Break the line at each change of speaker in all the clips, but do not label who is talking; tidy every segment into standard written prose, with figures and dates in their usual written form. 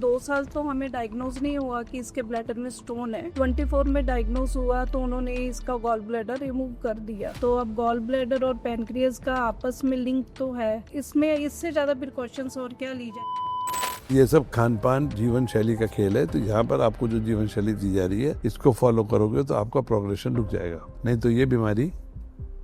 2 साल तो हमें डायग्नोज नहीं हुआ कि इसके ब्लैडर में स्टोन है। 24 में डायग्नोज हुआ तो उन्होंने इसका गॉल ब्लैडर रिमूव कर दिया। तो अब गॉल ब्लैडर और पैनक्रियाज का आपस में लिंक तो है, इसमें इससे ज्यादा प्रिकॉशंस और क्या ली जाए।
ये सब खान पान जीवन शैली का खेल है। तो यहाँ पर आपको जो जीवन शैली दी जा रही है इसको फॉलो करोगे तो आपका प्रोग्रेशन रुक जाएगा। नहीं तो ये बीमारी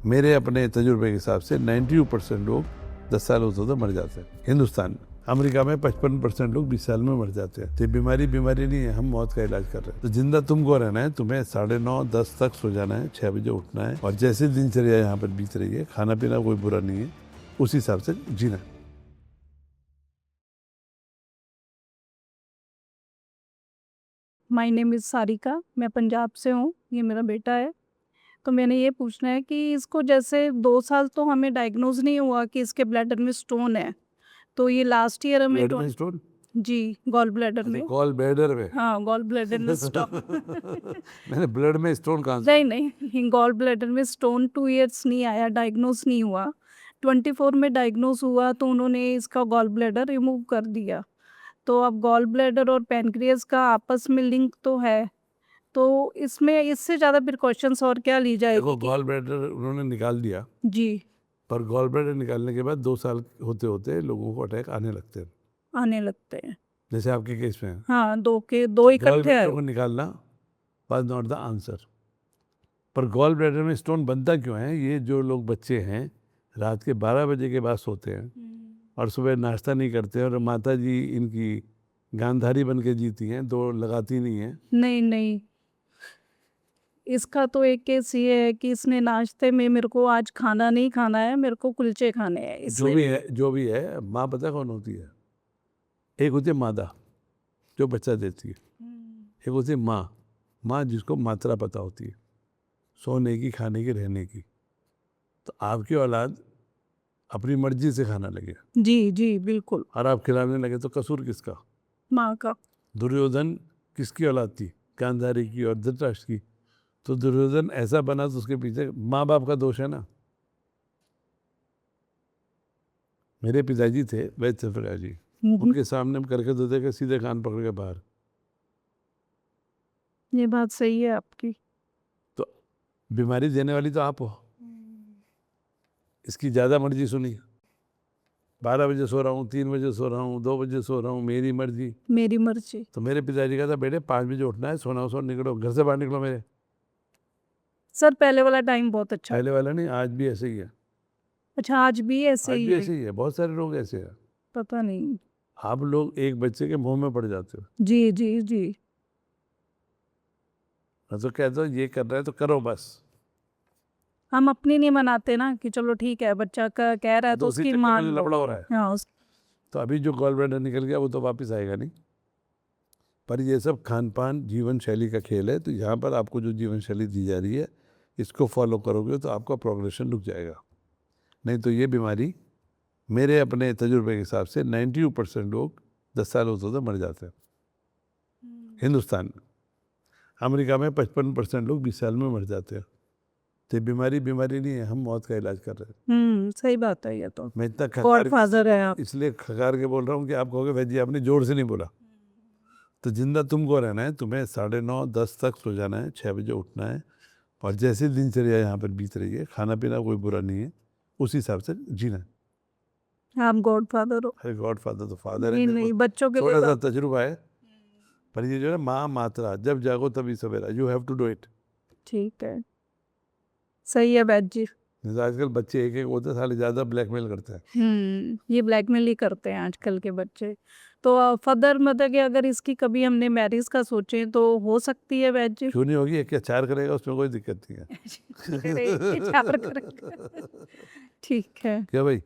मेरे अपने तजुर्बे के हिसाब से 92% लोग 10 साल होते तो मर जाते हैं हिंदुस्तान में। अमेरिका में 55% लोग 20 साल में मर जाते हैं। तो बीमारी नहीं है, हम मौत का इलाज कर रहे हैं। तो जिंदा तुमको रहना है, तुम्हें 9:30-10 तक सो जाना है, 6 बजे उठना है और जैसे दिनचर्या यहाँ पर बीत रही है, खाना पीना कोई बुरा नहीं है, उस हिसाब से जीना।
माय नेम इज़ सारिका, मैं पंजाब से हूँ, ये मेरा बेटा है। तो मैंने ये पूछना है कि इसको जैसे 2 साल तो हमें डायग्नोज नहीं हुआ कि इसके ब्लैडर में स्टोन है। तो ये लास्ट ईयर हमें
ब्लड में स्टोन?
जी, गॉल ब्लैडर में।
गॉल ब्लैडर में?
हाँ, गॉल ब्लैडर में स्टोन।
मैंने ब्लड में स्टोन कहाँ से?
नहीं, गॉल ब्लैडर में स्टोन 2 इयर्स नहीं आया, डायग्नोज नहीं हुआ। 24 में डायग्नोज हुआ तो उन्होंने इसका गॉल ब्लैडर रिमूव कर दिया। तो अब गॉल ब्लैडर और पैनक्रियाज का आपस में लिंक तो है, तो इसमें इससे ज़्यादा प्रिकॉशंस और क्या ली
देखो,
जाएगी?
गॉल ब्लैडर उन्होंने निकाल दिया,
जी,
पर गॉल ब्लैडर निकालने के बाद 2 साल होते होते लोगों को अटैक आने लगते हैं,
आने लगते हैं।
जैसे आपके केस में है।
हाँ, 2
गॉल
इकट्ठे आए।
ब्लैडर को निकालना वाज नॉट द आंसर। पर गॉल ब्लैडर में स्टोन बनता क्यों है? ये जो लोग बच्चे हैं रात के 12 बजे के बाद सोते हैं और सुबह नाश्ता नहीं करते और माता जी इनकी गांधारी बन के जीती हैं, दौड़ लगाती नहीं है।
नहीं, इसका तो एक केस ये है कि इसने नाश्ते में मेरे को आज खाना नहीं खाना है, मेरे को कुलचे खाने हैं,
जो भी है, माँ पता कौन होती है? एक होती है मादा जो बच्चा देती है, एक होती है माँ जिसको मात्रा पता होती है सोने की, खाने की, रहने की। तो आपकी औलाद अपनी मर्जी से खाना लगे
जी, बिल्कुल।
और आप खिलाने लगे तो कसूर किसका?
माँ का।
दुर्योधन किसकी औलाद थी? गांधारी की और धृतराष्ट्र की। तो दुर्योधन ऐसा बना तो उसके पीछे माँ बाप का दोष है ना। मेरे पिताजी थे वैद्य प्रकाश जी, उनके सामने हम करके तो देखे, सीधे कान पकड़ के बाहर।
ये बात सही है आपकी।
तो बीमारी देने वाली तो आप हो। इसकी ज़्यादा मर्जी सुनी। 12 बजे सो रहा हूँ, 3 बजे सो रहा हूँ, 2 बजे सो रहा हूँ, मेरी मर्जी।
मेरी मर्जी।
तो मेरे पिताजी का था, बेटे 5 बजे उठना है, सोना सो, निकलो घर से बाहर निकलो मेरे।
सर पहले वाला टाइम बहुत अच्छा।
पहले वाला नहीं, आज भी ऐसे ही है।
अच्छा, आज भी ऐसे
आज
ही
भी
है?
ऐसे ही है, बहुत सारे लोग ऐसे हैं।
पता नहीं।
आप लोग एक बच्चे के मुंह में पड़ जाते हो।
जी।
मैं तो कहता हूँ ये कर रहा है तो करो बस।
हम अपनी नहीं मनाते ना कि चलो ठीक है, बच्चा का कह रहा है तो
उसी
उसकी
चक्कर में
मान लो।
लफड़ा हो रहा है।
हाँ,
तो अभी जो गॉल ब्लैडर निकल गया वो तो वापस आएगा नहीं। पर ये सब खान पान जीवन शैली का खेल है। तो यहाँ पर आपको जो जीवन शैली दी जा रही है इसको फॉलो करोगे तो आपका प्रोग्रेशन रुक जाएगा। नहीं तो ये बीमारी मेरे अपने तजुर्बे के हिसाब से 92% लोग 10 साल होते तो मर जाते हैं हिंदुस्तान में। अमेरिका में 55% लोग 20 साल में मर जाते हैं। तो बीमारी नहीं है, हम मौत का इलाज कर रहे हैं।
सही बात है। ये तो
मैं इतना
गॉडफादर है आप।
इसलिए खकार के बोल रहा हूँ कि आप कहोगे भाई जी आपने जोर से नहीं बोला। तो जिंदा तुमको रहना है, तुम्हें 9:30-10 तक सो जाना है, 6 बजे उठना है और जैसे दिनचर्या यहाँ पर बीत रही है, खाना पीना कोई बुरा नहीं है, उस हिसाब से जीना।
आप गॉडफादर हो।
अरे गॉड फादर तो फादर है,
नहीं, बच्चों के
थोड़ा
लिए
सा तजुर्बा है। पर ये जो है माँ मात्रा, जब जागो तभी सवेरा, you have to do it.
ठीक है, सही है वैद जी।
आजकल बच्चे एक होते साले ज़्यादा ब्लैकमेल करते हैं।
ये ब्लैकमेल ही करते हैं आजकल के बच्चे। तो फर्दर मतलब कि अगर इसकी कभी हमने मैरिज का सोचे तो हो सकती है वैद जी?
क्यों नहीं होगी? क्या 4 करेगा उसमें कोई दिक्कत नहीं है।
4 करेगा। ठीक है।
क्या भाई,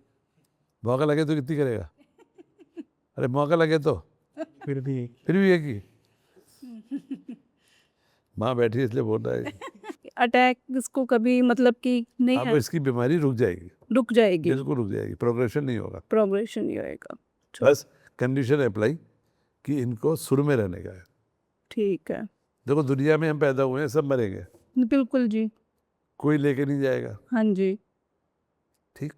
मौका लगे तो कितनी करेगा? अरे मौका लगे तो फिर भी एक ही। माँ बैठी है इसलिए बोल रहा है।
अटैक इसको कभी मतलब कि नहीं
अब
है?
इसकी बीमारी रुक जाएगी,
रुक जाएगी,
बिल्कुल रुक जाएगी, प्रोग्रेशन नहीं होगा।
प्रोग्रेशन नहीं होएगा।
बस कंडीशन अप्लाई कि इनको सुर में रहने का है।
ठीक है।
देखो दुनिया में हम पैदा हुए हैं, सब मरेंगे,
बिल्कुल जी।
कोई लेके नहीं जाएगा।
हाँ जी।
ठीक,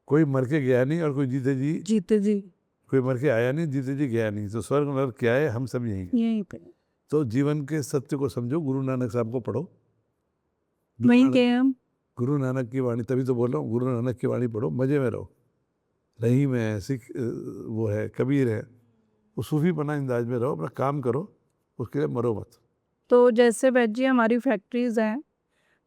कोई मर के गया नहीं और कोई जीते जी
जीते जी।
कोई मर के आया नहीं, जीते जी गया नहीं, तो स्वर्ग नरक क्या है, हम सब यहीं हैं।
यहीं पे
तो जीवन के सत्य को समझो, गुरु नानक साहब को पढ़ो, गुरु
वहीं
नानक-
के हम।
गुरु नानक की वाणी, तभी तो बोल रहा हूँ, गुरु नानक की वाणी पढ़ो, मजे में रहो। रहीम है, सिख वो है, कबीर है, वो सूफी पना अंदाज में रहो, अपना काम करो, उसके लिए मरो मत।
तो जैसे वैद जी हमारी फैक्ट्रीज हैं,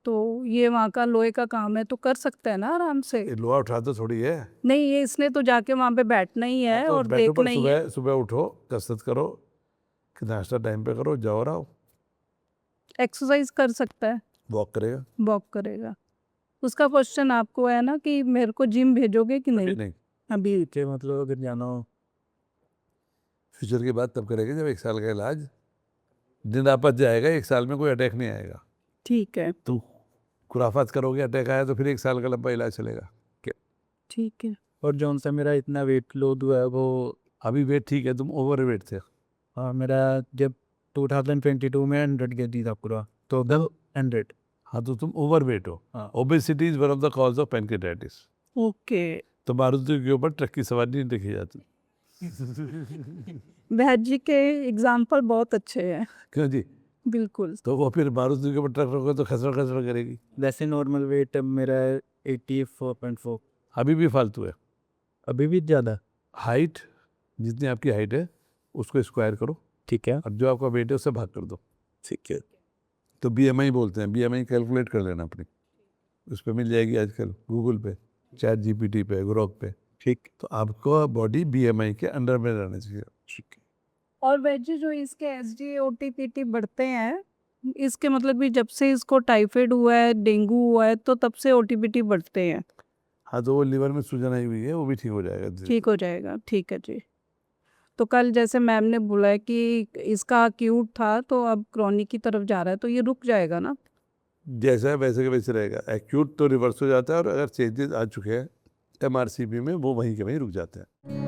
तो ये वहाँ का लोहे का काम है, तो कर सकते हैं ना आराम से?
ये लोहा उठाता थोड़ी है।
नहीं, ये इसने तो जाके वहाँ पे बैठना ही है
तो
और
बैठो, पर
देखना ही है।
सुबह सुबह उठो, कसरत करो, कि नाश्ता टाइम पे करो, जाओ रहो,
एक्सरसाइज कर सकता है,
वॉक करेगा।
वॉक करेगा। उसका क्वेश्चन आपको है ना कि मेरे को जिम भेजोगे कि नहीं?
नहीं,
अभी के मतलब अगर जाना हो
फ्यूचर की बात तब करेंगे जब 1 साल का इलाज दिन आपस जाएगा, 1 साल में कोई अटैक नहीं आएगा।
ठीक है,
तो खुराफात करोगे, अटैक आया तो फिर 1 साल का लंबा इलाज चलेगा।
ठीक है।
और जौन सा मेरा इतना वेट लोड हुआ है वो
अभी वेट ठीक है, तुम ओवर वेट थे।
मेरा जब 2022 में 100 kg था पूरा, तो 100।
हाँ, तो तुम ओवर वेट हो।
हाँ।
Obesity is one of the cause of pancreatitis.
Okay.
तो मारुति के ऊपर ट्रक की सवारी नहीं देखी जाती।
वैद जी के एग्जाम्पल बहुत अच्छे हैं।
क्यों जी?
बिल्कुल।
तो वो फिर मारुति के ऊपर ट्रक रखोगे तो खसरा खसरा करेगी।
वैसे नॉर्मल वेट अब मेरा 84.4।
अभी भी फालतू है।
अभी भी ज़्यादा।
हाइट, जितनी आपकी हाइट है उसको स्क्वायर करो,
ठीक है,
और जो आपका वेट है उससे भाग कर दो।
ठीक है।
तो BMI बोलते हैं, BMI कैलकुलेट कर लेना अपनी, उस पर मिल जाएगी आजकल गूगल पे, चैट GPT पे, ग्रोक पे।
ठीक।
तो आपको बॉडी BMI के अंडर में रहना चाहिए।
ठीक है।
और वैद जी जो इसके SGA OTPT बढ़ते हैं, इसके मतलब भी जब से इसको टाइफाइड हुआ है, डेंगू हुआ है, तो तब से OTPT बढ़ते हैं।
हाँ, तो वो लीवर में सूजन आई हुई है, वो भी ठीक हो जाएगा धीरे-धीरे।
ठीक हो जाएगा, ठीक है जी। तो कल जैसे मैम ने बोला है कि इसका एक्यूट था तो अब क्रॉनिक की तरफ जा रहा है, तो ये रुक जाएगा ना?
जैसा है वैसे के वैसे रहेगा। एक्यूट तो रिवर्स हो जाता है, और अगर चेंजेस आ चुके हैं MRCP में, वो वहीं के वहीं रुक जाते हैं।